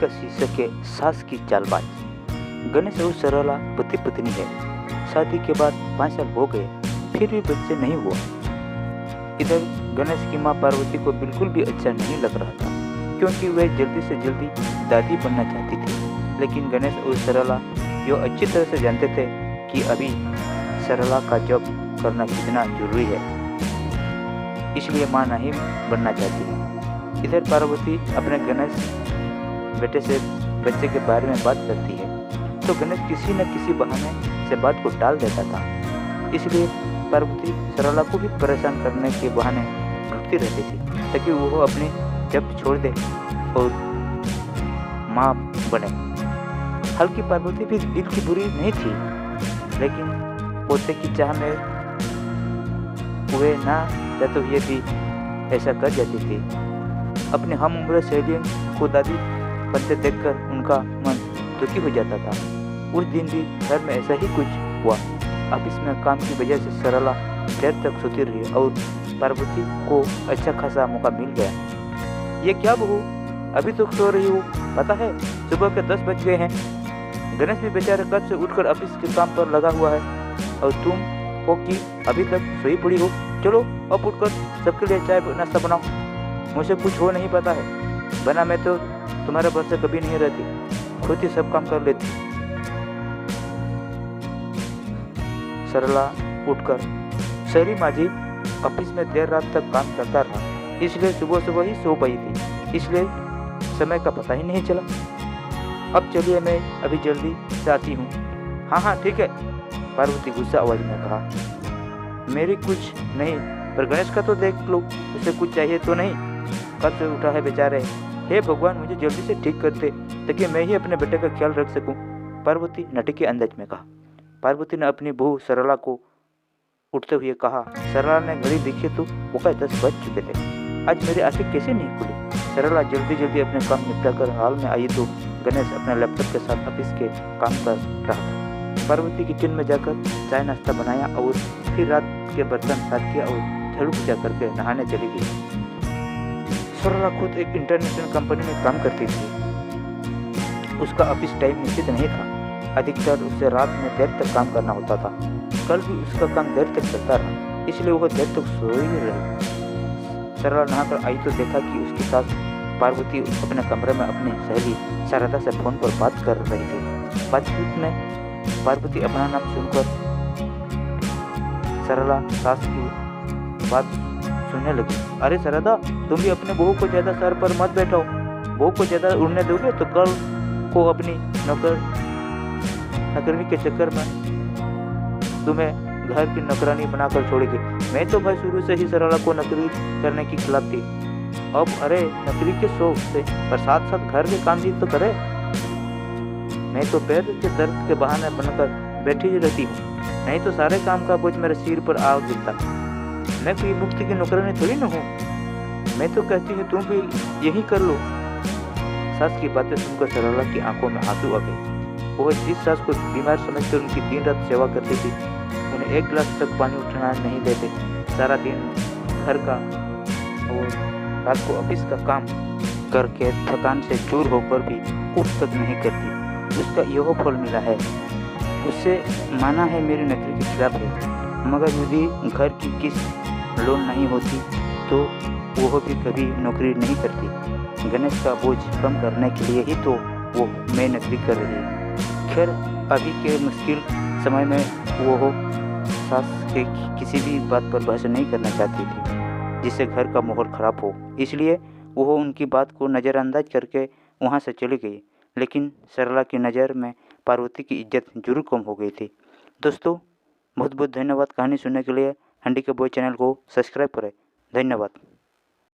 का शीर्षक है सास की चालबाज। गणेश और सरला पति पत्नी है। शादी के बाद 5 साल हो गए, फिर भी बच्चे नहीं हुआ। इधर गणेश की माँ पार्वती को बिल्कुल भी अच्छा नहीं लग रहा था, क्योंकि वह जल्दी से जल्दी दादी बनना चाहती थी। लेकिन गणेश और सरला जो अच्छी तरह से जानते थे कि अभी सरला का जॉब करना कितना जरूरी है, इसलिए माँ नहीं बनना चाहती है। इधर पार्वती अपने गणेश बेटे से बच्चे के बारे में बात करती है, तो गणेश किसी न किसी बहाने से बात को टाल देता था। इसलिए पार्वती सरला को भी परेशान करने के बहाने ढूंढती रहती थी, ताकि वो अपनी जब छोड़ दे और माँ बने। हल्की पार्वती भी दिल की बुरी नहीं थी, लेकिन पोते की चाह में हुए ना चाहते हुए भी ऐसा कर जाती थी। अपने हम उम्र सहेलियों को दादी बनते देखकर उनका मन दुखी हो जाता था। उस दिन भी घर में ऐसा ही कुछ हुआ। ऑफिस में काम की वजह से सरला देर तक सोती रही और पार्वती को अच्छा खासा मौका मिल गया। ये क्या बहू, अभी तो सो रही हो? पता है सुबह के 10 बज गए हैं। गणेश भी बेचारे कब से उठकर ऑफिस के काम पर लगा हुआ है और तुम हो कि अभी तक सोई पड़ी हो। चलो अब उठकर सबके लिए चाय नाश्ता बनाओ। मुझे कुछ हो नहीं पता है, बना मैं तो तुम्हारे भरोसे कभी नहीं रहती, खुद ही सब काम कर लेती। सरला उठकर शहरी माझी ऑफिस में देर रात तक काम करता रहा, इसलिए सुबह सुबह ही सो पाई थी, इसलिए समय का पता ही नहीं चला। अब चलिए मैं अभी जल्दी से आती हूँ। हाँ ठीक है, पार्वती गुस्सा आवाज में कहा। मेरी कुछ नहीं, पर गणेश का तो देख लो, उसे कुछ चाहिए तो नहीं? कब से उठा है बेचारे। हे भगवान, मुझे जल्दी से ठीक कर दे ताकि मैं ही अपने बेटे का ख्याल रख सकूं, पार्वती नटी के अंदाज में कहा। पार्वती ने अपनी बहू सरला को उठते हुए कहा। सरला ने घड़ी देखी तो वो 10 बज चुके थे। आज मेरी आंखें कैसे नहीं खुली? सरला जल्दी जल्दी अपने काम निपटा कर हाल में आई तो गणेश अपने लैपटॉप के साथ ऑफिस के काम कर रहा था। पार्वती किचन में जाकर चाय नाश्ता बनाया और फिर रात के बर्तन साफ किया और झाड़ू पूजा करके नहाने चली गई। सरला खुद एक इंटरनेशनल कंपनी में काम करती थी। उसका ऑफिस टाइम निश्चित नहीं था, अधिकतर उसे रात में देर तक काम करना होता था। कल भी उसका काम देर तक चलता रहा, इसलिए वह देर तक सोई ही रही। सरला नहाकर आई तो देखा कि उसकी सास पार्वती अपने कमरे में अपनी सहेली शारदा से फोन पर बात कर रही थी। बातचीत में पार्वती अपना नाम सुनकर सरला सास की बात सुनने लगी। अरे शारदा, तुम भी अपने बहू को ज्यादा सर पर मत बैठाओ। बहू को ज्यादा उड़ने दोगे तो कल को अपनी नौकरनी के चक्कर में तुम्हें घर की नौकरानी बनाकर छोड़ेगी। मैं तो भाई शुरू से ही सरला को नौकरी करने की खिलाफ थी। अब अरे नौकरी के शौक से पर साथ साथ घर के काम भी तो करे। मैं तो पैर के दर्द के बहाने बनकर बैठी ही रहती हूँ, नहीं तो सारे काम का बोझ मेरे सिर पर आ गिरता। मैं कोई मुफ्त की नौकरानी थोड़ी न हूँ। मैं तो कहती हूँ तुम भी यही कर लो। सास की बातें सुनकर सरला की आंखों में आंसू आ गए। वह जिस सास को बीमार समझकर उनकी दिन रात सेवा करती थी, उन्हें एक गिलास तक पानी उठाना नहीं देते, सारा दिन घर का और रात को ऑफिस का काम करके थकान से चूर होकर भी उठ तक नहीं करती। उसका यह फल मिला है। उससे माना है मेरी नौकरी के खिलाफ है, मगर यदि घर की किस्त लोन नहीं होती तो वह भी कभी नौकरी नहीं करती। गणेश का बोझ कम करने के लिए ही तो वो मैं नौकरी कर रही है। खैर, अभी के मुश्किल समय में वो सास के किसी भी बात पर बहस नहीं करना चाहती थी जिससे घर का माहौल खराब हो, इसलिए वो उनकी बात को नज़रअंदाज करके वहाँ से चली गई। लेकिन सरला की नज़र में पार्वती की इज्जत जरूर कम हो गई थी। दोस्तों, बहुत बहुत धन्यवाद। कहानी सुनने के लिए हंडी के बॉय चैनल को सब्सक्राइब करें। धन्यवाद।